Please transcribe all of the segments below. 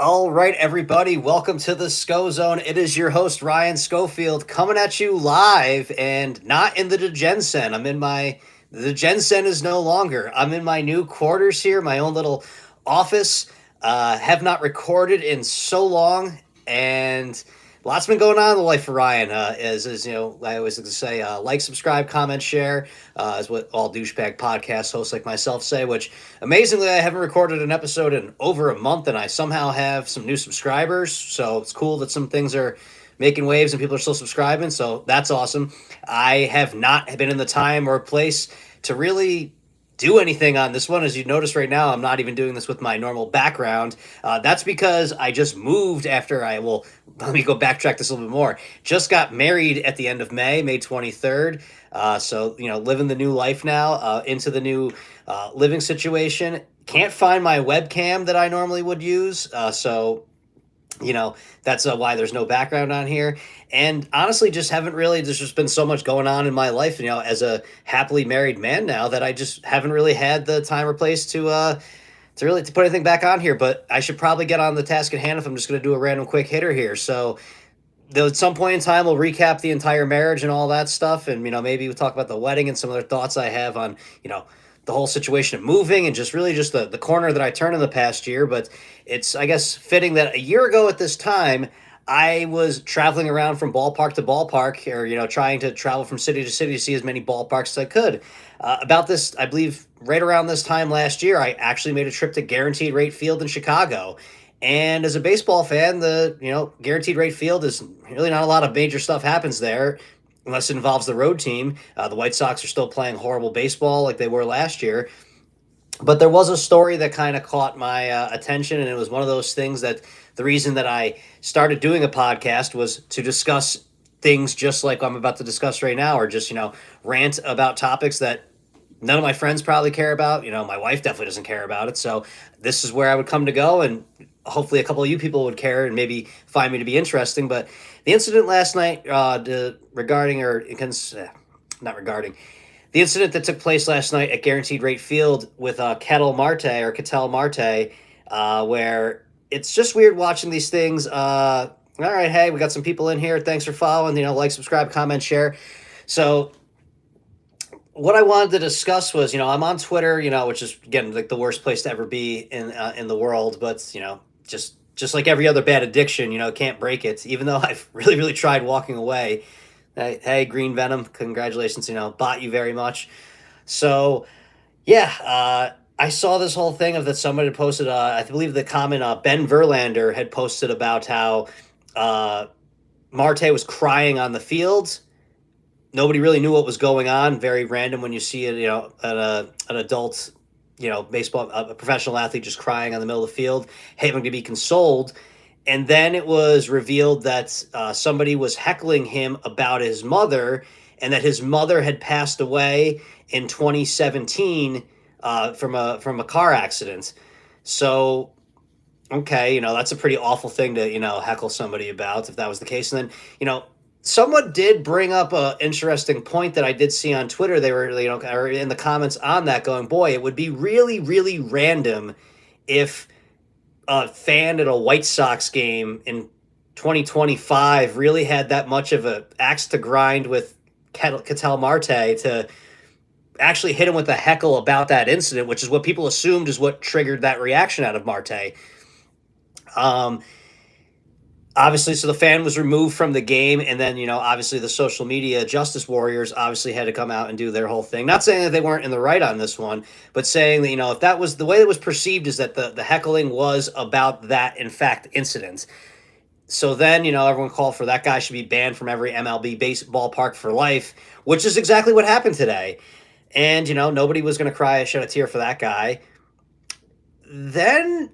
All right, everybody, welcome to the Scho-Zone. It is your host, Ryan Schofield, coming at you live and not in the Degensen. The Degensen is no longer. I'm in my new quarters here, my own little office. Have not recorded in so long, and lots been going on in the life of Ryan. I always like to say, like, subscribe, comment, share, is what all douchebag podcast hosts like myself say. Which amazingly, I haven't recorded an episode in over a month, and I somehow have some new subscribers. So it's cool that some things are making waves and people are still subscribing. So that's awesome. I have not been in the time or place to really do anything on this one. As you notice right now, I'm not even doing this with my normal background. That's because I just moved after let me go backtrack this a little bit more. Just got married at the end of May 23rd. Living the new life now, into the new living situation. Can't find my webcam that I normally would use. That's why there's no background on here. And honestly, just haven't really, there's just been so much going on in my life, as a happily married man now, that I just haven't really had the time or place to put anything back on here. But I should probably get on the task at hand if I'm just going to do a random quick hitter here. So at some point in time, we'll recap the entire marriage and all that stuff. And, maybe we'll talk about the wedding and some other thoughts I have on, the whole situation of moving and just really just the corner that I turned in the past year. But it's, I guess, fitting that a year ago at this time, I was traveling around from ballpark to ballpark, or, trying to travel from city to city to see as many ballparks as I could. About this, I believe right around this time last year, I actually made a trip to Guaranteed Rate Field in Chicago. And as a baseball fan, the Guaranteed Rate Field is really not a lot of major stuff happens there unless it involves the road team. The White Sox are still playing horrible baseball like they were last year. But there was a story that kind of caught my attention, and it was one of those things that the reason that I started doing a podcast was to discuss things just like I'm about to discuss right now, or just, rant about topics that none of my friends probably care about. My wife definitely doesn't care about it. So this is where I would come to go, and hopefully a couple of you people would care and maybe find me to be interesting. But the incident last night, not regarding, the incident that took place last night at Guaranteed Rate Field with Ketel Marte, where it's just weird watching these things. All right, hey, we got some people in here. Thanks for following. Like, subscribe, comment, share. So what I wanted to discuss was, I'm on Twitter, which is again like the worst place to ever be in the world, but just like every other bad addiction, can't break it. Even though I've really really tried walking away. Hey, Green Venom, congratulations, bought you very much. So yeah, I saw this whole thing of that somebody had posted. I believe the comment Ben Verlander had posted about how Marte was crying on the field. Nobody really knew what was going on. Very random when you see it, an adult, baseball, a professional athlete just crying on the middle of the field, having to be consoled. And then it was revealed that somebody was heckling him about his mother, and that his mother had passed away in 2017 from a car accident. So, okay, that's a pretty awful thing to heckle somebody about if that was the case. And then someone did bring up a interesting point that I did see on Twitter. They were, or in the comments on that, going, "Boy, it would be really, really random if a fan at a White Sox game in 2025 really had that much of a axe to grind with Ketel Marte to actually hit him with a heckle about that incident," which is what people assumed is what triggered that reaction out of Marte. Obviously, so the fan was removed from the game, and then, obviously the social media justice warriors obviously had to come out and do their whole thing. Not saying that they weren't in the right on this one, but saying that, if that was the way it was perceived, is that the heckling was about that, in fact, incident. So then, everyone called for that guy should be banned from every MLB baseball park for life, which is exactly what happened today. And, nobody was going to cry, shed a tear for that guy. Then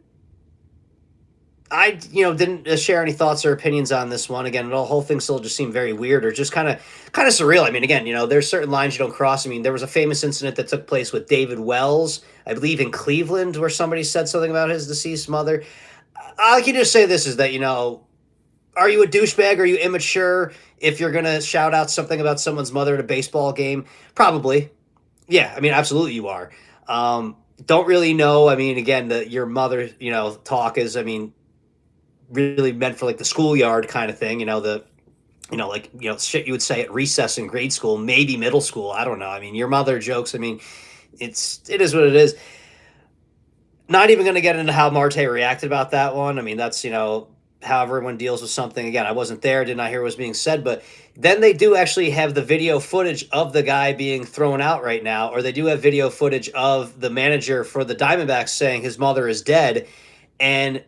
I, didn't share any thoughts or opinions on this one. Again, the whole thing still just seemed very weird, or just kind of surreal. I mean, again, there's certain lines you don't cross. I mean, there was a famous incident that took place with David Wells, I believe in Cleveland, where somebody said something about his deceased mother. I can just say this is that, are you a douchebag? Are you immature if you're going to shout out something about someone's mother at a baseball game? Probably. Yeah, I mean, absolutely you are. Don't really know. I mean, again, your mother, talk is, I mean, really meant for like the schoolyard kind of thing, like shit you would say at recess in grade school, maybe middle school. I don't know. I mean, your mother jokes. I mean, it is what it is. Not even going to get into how Marte reacted about that one. I mean, that's how everyone deals with something. Again, I wasn't there, did not hear what was being said, but then they do actually have the video footage of the guy being thrown out right now, or they do have video footage of the manager for the Diamondbacks saying his mother is dead. And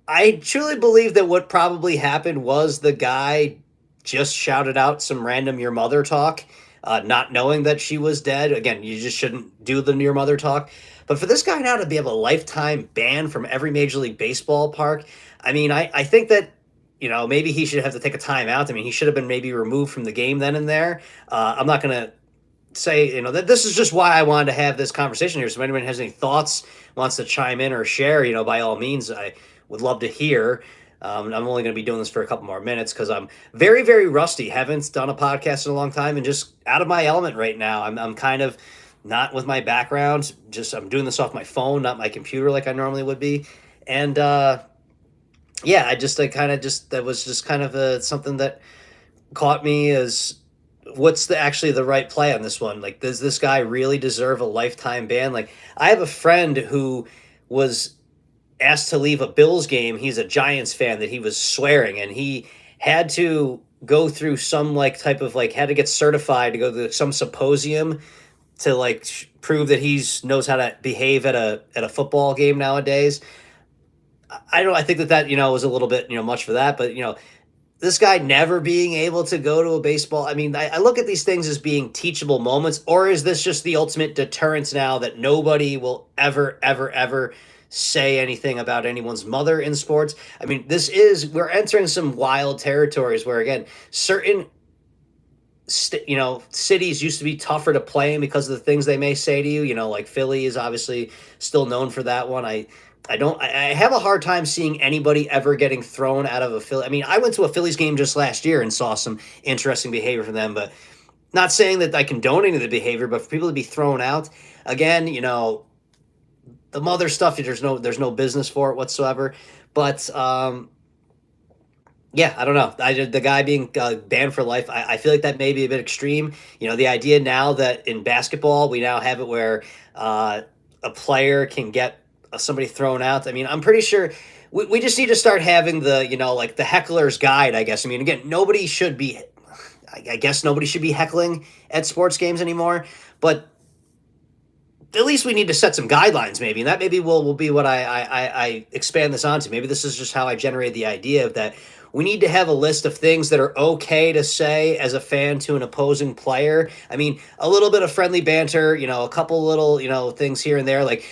I truly believe that what probably happened was the guy just shouted out some random "your mother" talk, not knowing that she was dead. Again, you just shouldn't do the "your mother" talk. But for this guy now to be have a lifetime ban from every Major League Baseball park, I mean, I think that maybe he should have to take a timeout. I mean, he should have been maybe removed from the game then and there. I'm not going to say that this is just why I wanted to have this conversation here. So if anyone has any thoughts, wants to chime in or share, by all means, I would love to hear. I'm only going to be doing this for a couple more minutes because I'm very, very rusty. Haven't done a podcast in a long time and just out of my element right now. I'm kind of not with my background. Just I'm doing this off my phone, not my computer like I normally would be. And yeah, I kind of just that was just kind of something that caught me as what's actually the right play on this one? Like, does this guy really deserve a lifetime ban? Like, I have a friend who was asked to leave a Bills game. He's a Giants fan that he was swearing, and he had to go through some like type of like had to get certified to go to some symposium to like prove that he's knows how to behave at a football game nowadays. I think that was a little bit much for that, but this guy never being able to go to a baseball. I mean, I look at these things as being teachable moments, or is this just the ultimate deterrence now that nobody will ever, ever, ever say anything about anyone's mother in sports? I mean, we're entering some wild territories where, again, certain, cities used to be tougher to play in because of the things they may say to you, like Philly is obviously still known for that one. I have a hard time seeing anybody ever getting thrown out of a Philly. I mean, I went to a Phillies game just last year and saw some interesting behavior from them, but not saying that I condone any of the behavior, but for people to be thrown out again, the mother stuff, there's no business for it whatsoever. But yeah, I don't know. The guy being banned for life, I feel like that may be a bit extreme. The idea now that in basketball we now have it where a player can get somebody thrown out. I mean, I'm pretty sure we just need to start having the, like the heckler's guide, I guess. I mean, again, I guess nobody should be heckling at sports games anymore, but at least we need to set some guidelines maybe. And that maybe will be what I expand this onto. Maybe this is just how I generate the idea of that. We need to have a list of things that are okay to say as a fan to an opposing player. I mean, a little bit of friendly banter, a couple little, things here and there, like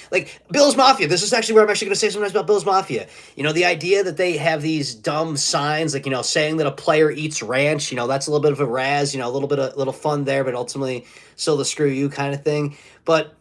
Bills Mafia. This is actually where I'm actually going to say something about Bills Mafia. The idea that they have these dumb signs, like, saying that a player eats ranch, that's a little bit of a razz, a little fun there, but ultimately still the screw you kind of thing. But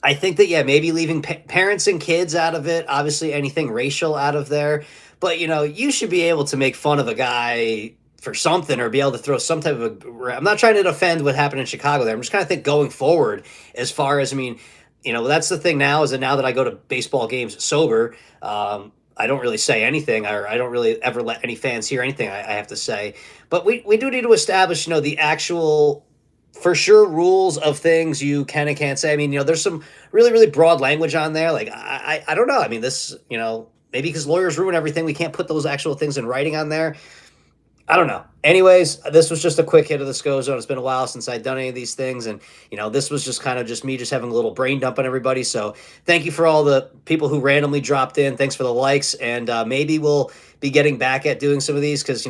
I think that, yeah, maybe leaving parents and kids out of it, obviously anything racial out of there. But, you should be able to make fun of a guy for something or be able to throw some type of I'm not trying to defend what happened in Chicago there. I'm just kind of think going forward as far as, I mean, that's the thing now is that now that I go to baseball games sober, I don't really say anything or I don't really ever let any fans hear anything I have to say. But we do need to establish, the actual for sure rules of things you can and can't say. I mean, there's some really, really broad language on there. Like, I don't know. I mean, this, maybe because lawyers ruin everything, we can't put those actual things in writing on there. I don't know. Anyways, this was just a quick hit of the Scho-Zone. It's been a while since I'd done any of these things. And, this was just kind of just me just having a little brain dump on everybody. So thank you for all the people who randomly dropped in. Thanks for the likes. And maybe we'll be getting back at doing some of these because,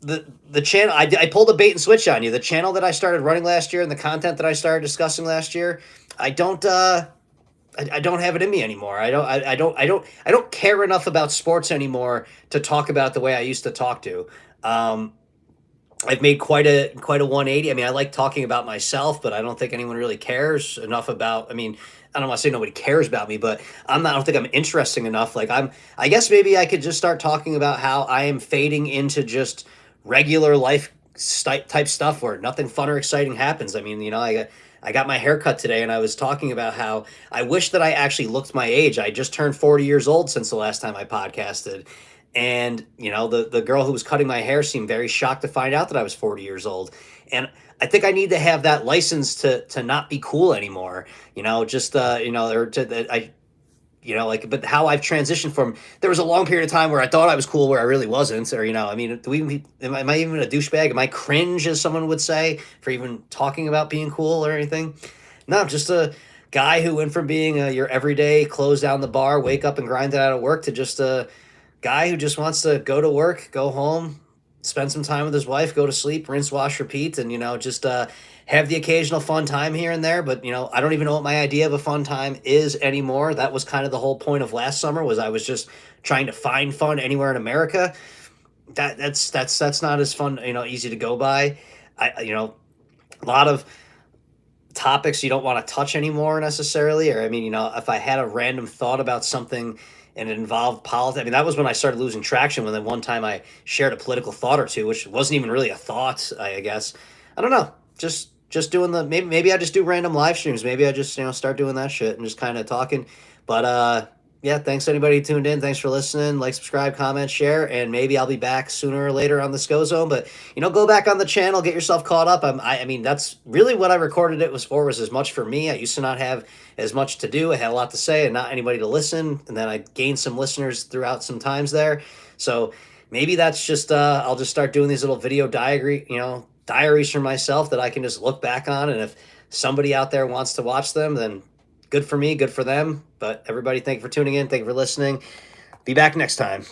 the channel, I pulled a bait and switch on you. The channel that I started running last year and the content that I started discussing last year, I don't have it in me anymore. I don't care enough about sports anymore to talk about the way I used to talk to. I've made quite a 180. I mean, I like talking about myself, but I don't think anyone really cares enough about, I mean, I don't want to say nobody cares about me, but I don't think I'm interesting enough. Like I guess maybe I could just start talking about how I am fading into just regular life type stuff where nothing fun or exciting happens. I mean, I got my hair cut today, and I was talking about how I wish that I actually looked my age. I just turned 40 years old since the last time I podcasted. And, the girl who was cutting my hair seemed very shocked to find out that I was 40 years old. And I think I need to have that license to not be cool anymore. Just or to I like, but how I've transitioned from, there was a long period of time where I thought I was cool where I really wasn't, or, I mean, am I even a douchebag? Am I cringe, as someone would say, for even talking about being cool or anything? No, I'm just a guy who went from being your everyday close down the bar, wake up and grind it out of work, to just a guy who just wants to go to work, go home, spend some time with his wife, go to sleep, rinse, wash, repeat, and just have the occasional fun time here and there. But I don't even know what my idea of a fun time is anymore. That was kind of the whole point of last summer, was I was just trying to find fun anywhere in America. That's not as fun, easy to go by. A lot of topics you don't want to touch anymore necessarily. Or, I mean, if I had a random thought about something and it involved politics, I mean, that was when I started losing traction. When then one time I shared a political thought or two, which wasn't even really a thought, I guess. I don't know. Just doing the, maybe I just do random live streams. Maybe I just start doing that shit and just kind of talking. But yeah, thanks to anybody who tuned in. Thanks for listening. Like, subscribe, comment, share, and maybe I'll be back sooner or later on the Scho-Zone. But go back on the channel, get yourself caught up. I mean, that's really what I recorded it was for. Was as much for me. I used to not have as much to do. I had a lot to say and not anybody to listen. And then I gained some listeners throughout some times there. So maybe that's just I'll just start doing these little video diaries for myself that I can just look back on. And if somebody out there wants to watch them, then good for me, good for them. But everybody, thank you for tuning in. Thank you for listening. Be back next time.